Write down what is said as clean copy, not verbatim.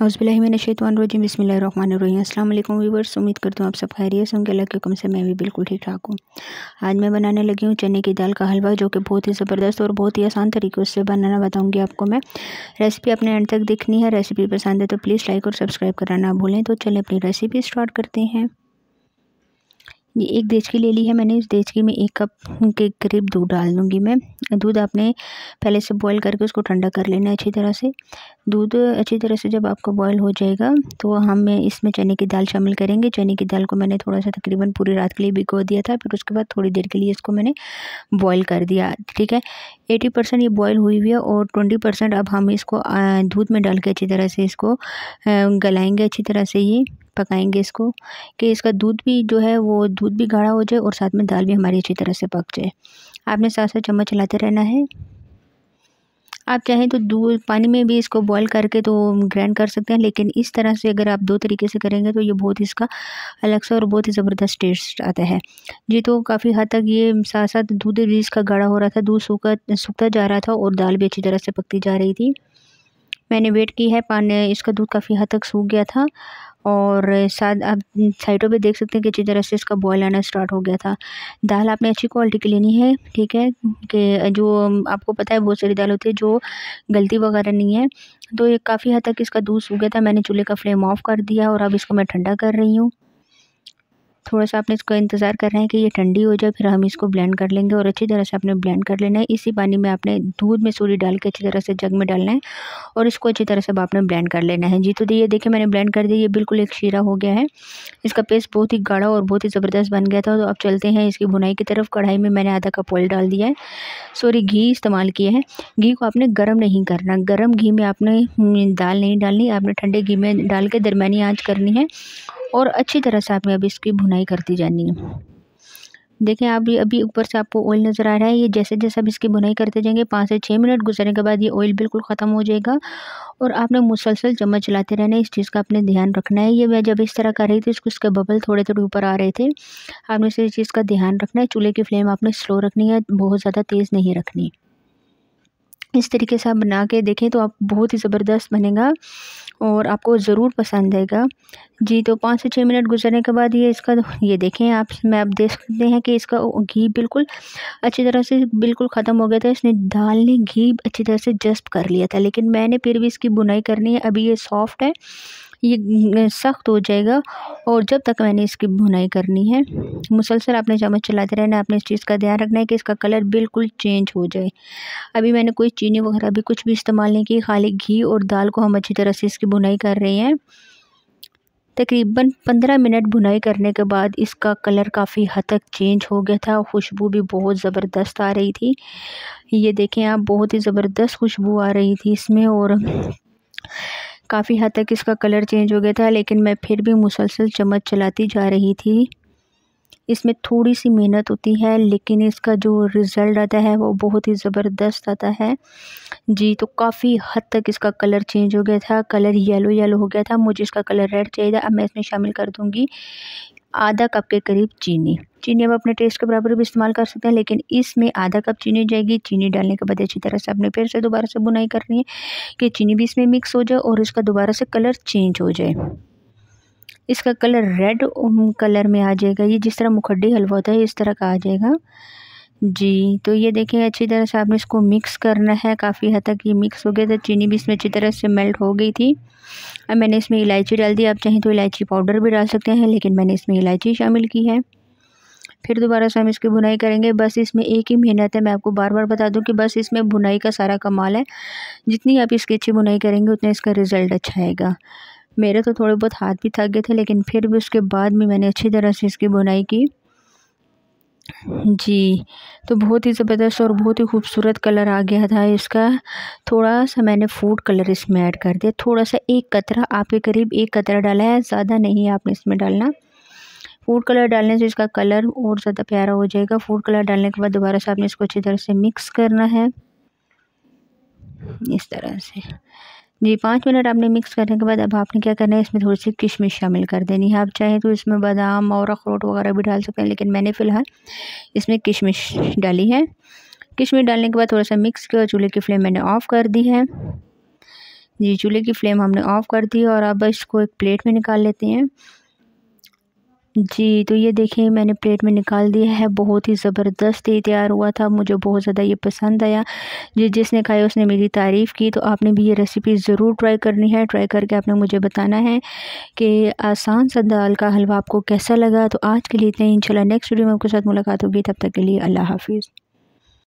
औज़ुबिल्लाहिमिनश्शैतानिर्रजीम बिस्मिल्लाहिर्रहमानिर्रहीम। अस्सलाम वालेकुम व्यूअर्स, उम्मीद करती हूँ आप सब खैरियत से होंगे। अल्लाह के हुक्म से मैं भी बिल्कुल ठीक ठाक हूँ। आज मैं बनाने लगी हूँ चने की दाल का हलवा, जो कि बहुत ही ज़बरदस्त और बहुत ही आसान तरीक़े से बनाना बताऊँगी आपको मैं। रेसिपी अपने एंड तक देखनी है। रेसिपी पसंद है तो प्लीज़ लाइक और सब्सक्राइब करना ना भूलें। तो चलें अपनी रेसिपी स्टार्ट करते हैं। ये एक देचकी ले ली है मैंने। इस देचकी में 1 कप के करीब दूध डाल दूँगी मैं। दूध आपने पहले से बॉईल करके उसको ठंडा कर लेना है अच्छी तरह से। दूध अच्छी तरह से जब आपका बॉईल हो जाएगा तो हम इसमें चने की दाल शामिल करेंगे। चने की दाल को मैंने थोड़ा-सा तकरीबन पूरी रात के लिए भिगो दिया था। फिर उसके बाद थोड़ी देर के लिए इसको मैंने बॉईल कर दिया, ठीक है। 80% ये बॉईल हुई हुई है और 20% अब हम इसको दूध में डाल के अच्छी तरह से इसको गलाएँगे, अच्छी तरह से ये पकाएँगे इसको, कि इसका दूध भी जो है वो दूध भी गाढ़ा हो जाए और साथ में दाल भी हमारी अच्छी तरह से पक जाए। आपने साथ-साथ चम्मच चलाते रहना है। आप चाहें तो दूध पानी में भी इसको बॉईल करके तो ग्राइंड कर सकते हैं, लेकिन इस तरह से अगर आप 2 तरीके से करेंगे तो ये बहुत इसका अलग सा और बहुत ही ज़बरदस्त टेस्ट आता है। जी, तो काफ़ी हद तक ये साथ-साथ दूध भी इसका गाढ़ा हो रहा था, दूध सूखता जा रहा था और दाल भी अच्छी तरह से पकती जा रही थी। मैंने वेट की है, पानी इसका दूध काफ़ी हद तक सूख गया था और साथ आप साइडों पे देख सकते हैं कि अच्छी तरह से इसका बॉयल आना स्टार्ट हो गया था। दाल आपने अच्छी क्वालिटी की लेनी है, ठीक है, कि जो आपको पता है बहुत सारी दाल होती है जो गलती वगैरह नहीं है। तो ये काफ़ी हद तक इसका दूध सूख गया था। मैंने चूल्हे का फ्लेम ऑफ कर दिया और अब इसको मैं ठंडा कर रही हूँ। थोड़ा-सा आपने इसका इंतज़ार करना है कि ये ठंडी हो जाए, फिर हम इसको ब्लेंड कर लेंगे और अच्छी तरह से आपने ब्लेंड कर लेना है। इसी पानी में आपने दूध में सूरी डाल के अच्छी तरह से जग में डालना है और इसको अच्छी तरह से अब आपने ब्लेंड कर लेना है। जी, तो ये देखिए मैंने ब्लेंड कर दिया, ये बिल्कुल एक शीरा हो गया है। इसका पेस्ट बहुत ही गाढ़ा और बहुत ही ज़बरदस्त बन गया था। तो अब चलते हैं इसकी भुनाई की तरफ। कढ़ाई में मैंने आधा कप ऑयल डाल दिया है, सॉरी घी इस्तेमाल किया है। घी को आपने गरम नहीं करना, गरम घी में आपने दाल नहीं डालनी, आपने ठंडे घी में डाल के दरमियानी आँच करनी है और अच्छी तरह से आपने अब इसकी भुनाई करती जानी है। देखें आप भी अभी ऊपर से आपको ऑयल नज़र आ रहा है। ये जैसे-जैसे आप इसकी भुनाई करते जाएंगे 5 से 6 मिनट गुजरने के बाद ये ऑयल बिल्कुल ख़त्म हो जाएगा और आपने मुसलसल चम्मच चलाते रहना है। इस चीज़ का आपने ध्यान रखना है। ये मैं जब इस तरह कर रही थी इसके बबल थोड़े-थोड़े ऊपर आ रहे थे। आपने इस चीज़ का ध्यान रखना है। चूल्हे की फ्लेम आपने स्लो रखनी है, बहुत ज़्यादा तेज़ नहीं रखनी। इस तरीके से आप बना के देखें तो आप बहुत ही ज़बरदस्त बनेगा और आपको ज़रूर पसंद आएगा। जी, तो 5 से 6 मिनट गुजरने के बाद ये देखें आप देख सकते हैं कि इसका घी बिल्कुल अच्छी तरह से बिल्कुल ख़त्म हो गया था। इसने दाल ने घी अच्छी तरह से जज़्ब कर लिया था, लेकिन मैंने फिर भी इसकी भुनाई करनी है। अभी ये सॉफ्ट है, ये सख्त हो जाएगा और जब तक मैंने इसकी भुनाई करनी है मुसलसल आपने चम्मच चलाते रहना है। आपने इस चीज़ का ध्यान रखना है कि इसका कलर बिल्कुल चेंज हो जाए। अभी मैंने कोई चीनी वगैरह भी कुछ भी इस्तेमाल नहीं की, खाली घी और दाल को हम अच्छी तरह से इसकी भुनाई कर रहे हैं। तकरीबन 15 मिनट भुनाई करने के बाद इसका कलर काफ़ी हद तक चेंज हो गया था। खुशबू भी बहुत ज़बरदस्त आ रही थी। ये देखें आप, बहुत ही ज़बरदस्त खुशबू आ रही थी इसमें और काफ़ी हद तक इसका कलर चेंज हो गया था, लेकिन मैं फिर भी मुसलसल चम्मच चलाती जा रही थी। इसमें थोड़ी-सी मेहनत होती है, लेकिन इसका जो रिज़ल्ट आता है वो बहुत ही ज़बरदस्त आता है। जी, तो काफ़ी हद तक इसका कलर चेंज हो गया था, कलर येलो हो गया था। मुझे इसका कलर रेड चाहिए था। अब मैं इसमें शामिल कर दूँगी आधा कप के करीब चीनी। चीनी अब अपने टेस्ट के बराबर भी इस्तेमाल कर सकते हैं, लेकिन इसमें आधा कप चीनी जाएगी। चीनी डालने के बाद अच्छी तरह से आपने फिर से दोबारा से भुनाई करनी है कि चीनी भी इसमें मिक्स हो जाए और इसका दोबारा से कलर चेंज हो जाए। इसका कलर रेड कलर में आ जाएगा। ये जिस तरह मुखड्डी हलवा होता है इस तरह का आ जाएगा। जी, तो ये देखिए अच्छी तरह से आपने इसको मिक्स करना है। काफ़ी हद तक ये मिक्स हो गया था, चीनी भी इसमें अच्छी तरह से मेल्ट हो गई थी। अब मैंने इसमें इलायची डाल दी। आप चाहें तो इलायची पाउडर भी डाल सकते हैं, लेकिन मैंने इसमें इलायची शामिल की है। फिर दोबारा से हम इसकी भुनाई करेंगे। बस इसमें एक ही मेहनत है, मैं आपको बार-बार बता दूँ कि बस इसमें भुनाई का सारा कमाल है। जितनी आप इसकी अच्छी भुनाई करेंगे उतना इसका रिज़ल्ट अच्छा आएगा। मेरे तो थोड़े बहुत हाथ भी थक गए थे, लेकिन फिर भी उसके बाद भी मैंने अच्छी तरह से इसकी भुनाई की। जी, तो बहुत ही ज़बरदस्त और बहुत ही खूबसूरत कलर आ गया था इसका। थोड़ा-सा मैंने फूड कलर इसमें ऐड कर दिया, थोड़ा-सा 1 कतरा, आपके करीब 1 कतरा डाला है, ज़्यादा नहीं आपने इसमें डालना। फूड कलर डालने से इसका कलर और ज़्यादा प्यारा हो जाएगा। फूड कलर डालने के बाद दोबारा से आपने इसको अच्छी तरह से मिक्स करना है, इस तरह से। जी, 5 मिनट आपने मिक्स करने के बाद अब आपने क्या करना है, इसमें थोड़ी-सी किशमिश शामिल कर देनी है। आप चाहें तो इसमें बादाम और अखरोट वगैरह भी डाल सकते हैं, लेकिन मैंने फ़िलहाल इसमें किशमिश डाली है। किशमिश डालने के बाद थोड़ा-सा मिक्स किया और चूल्हे की फ्लेम मैंने ऑफ़ कर दी है। जी, चूल्हे की फ्लेम हमने ऑफ़ कर दी और अब इसको एक प्लेट में निकाल लेते हैं। जी, तो ये देखिए मैंने प्लेट में निकाल दिया है। बहुत ही ज़बरदस्त ये तैयार हुआ था, मुझे बहुत ज़्यादा ये पसंद आया। जिसने खाया उसने मेरी तारीफ़ की, तो आपने भी ये रेसिपी ज़रूर ट्राई करनी है। ट्राई करके आपने मुझे बताना है कि आसान सा दाल का हलवा आपको कैसा लगा। तो आज के लिए इतना ही, इंशाल्लाह नेक्स्ट वीडियो में आपके साथ मुलाकात होगी, तब तक के लिए अल्लाह हाफ़िज़।